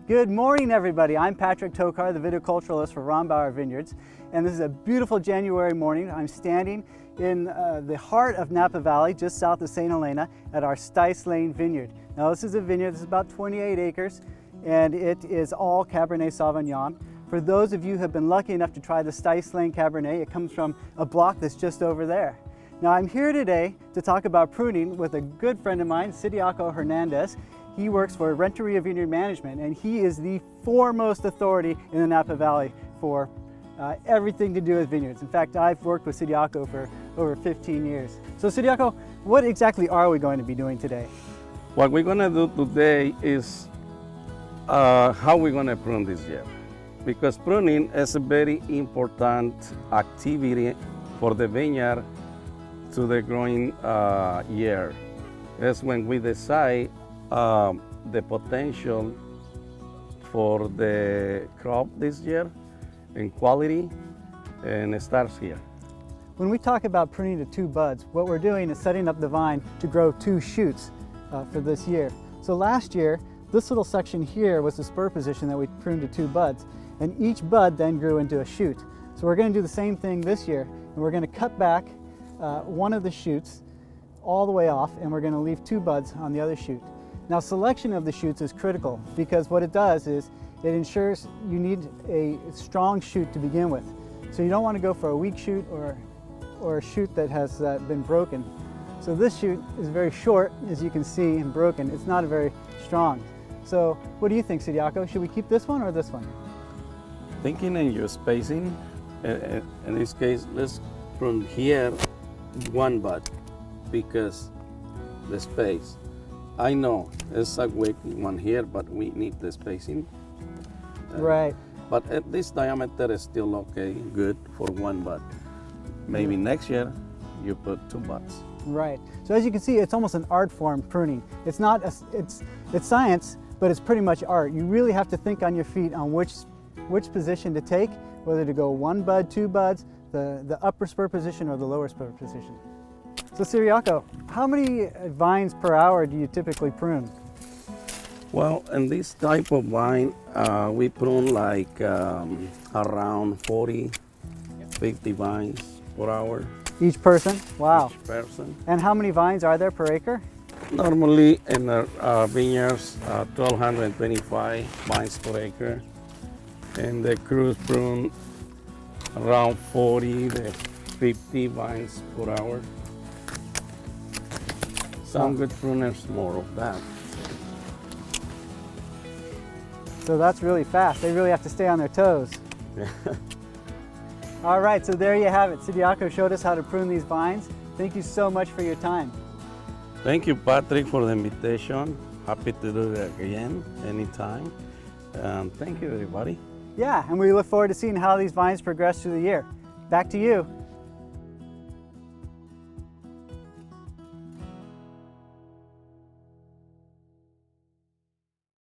Good morning, everybody. I'm Patrick Tokar, the viticulturist for Rombauer Vineyards, and this is a beautiful January morning. I'm standing in the heart of Napa Valley, just south of St. Helena, at our Stice Lane Vineyard. Now, this is a vineyard that's about 28 acres, and it is all Cabernet Sauvignon. For those of you who have been lucky enough to try the Stice Lane Cabernet, it comes from a block that's just over there. Now, I'm here today to talk about pruning with a good friend of mine, Viticulturist Hernandez. He works for Renteria Vineyard Management, and he is the foremost authority in the Napa Valley for everything to do with vineyards. In fact, I've worked with Viticulturist for over 15 years. So Viticulturist, what exactly are we going to be doing today? What we're going to do today is how we're going to prune this year. Because pruning is a very important activity for the vineyard to the growing year. That's when we decide the potential for the crop this year and quality, and it starts here. When we talk about pruning to two buds, what we're doing is setting up the vine to grow two shoots for this year. So last year, this little section here was the spur position that we pruned to two buds, and each bud then grew into a shoot. So we're going to do the same thing this year, and we're going to cut back one of the shoots all the way off, and we're going to leave two buds on the other shoot. Now, selection of the shoots is critical because what it does is it ensures you need a strong shoot to begin with. So you don't want to go for a weak shoot or a shoot that has been broken. So this shoot is very short, as you can see, and broken. It's not very strong. So what do you think, Viticulturist? Should we keep this one or this one? Thinking in your spacing, in this case, let's prune here one bud because the space. I know it's a weak one here, but we need the spacing. Right. But at this diameter is still okay, good for one bud. Maybe next year you put two buds. Right. So as you can see, it's almost an art form, pruning. It's not it's science, but it's pretty much art. You really have to think on your feet on which position to take, whether to go one bud, two buds, the upper spur position or the lower spur position. So Viticulturist, how many vines per hour do you typically prune? Well, in this type of vine, we prune like around 40, 50 vines per hour. Each person? Wow. Each person. And how many vines are there per acre? Normally in our vineyards, 1,225 vines per acre. And the crews prune around 40 to 50 vines per hour. Some good pruners more of that. So that's really fast. They really have to stay on their toes. Yeah. All right, so there you have it. Viticulturist showed us how to prune these vines. Thank you so much for your time. Thank you, Patrick, for the invitation. Happy to do it again, anytime. Thank you, everybody. Yeah, and we look forward to seeing how these vines progress through the year. Back to you.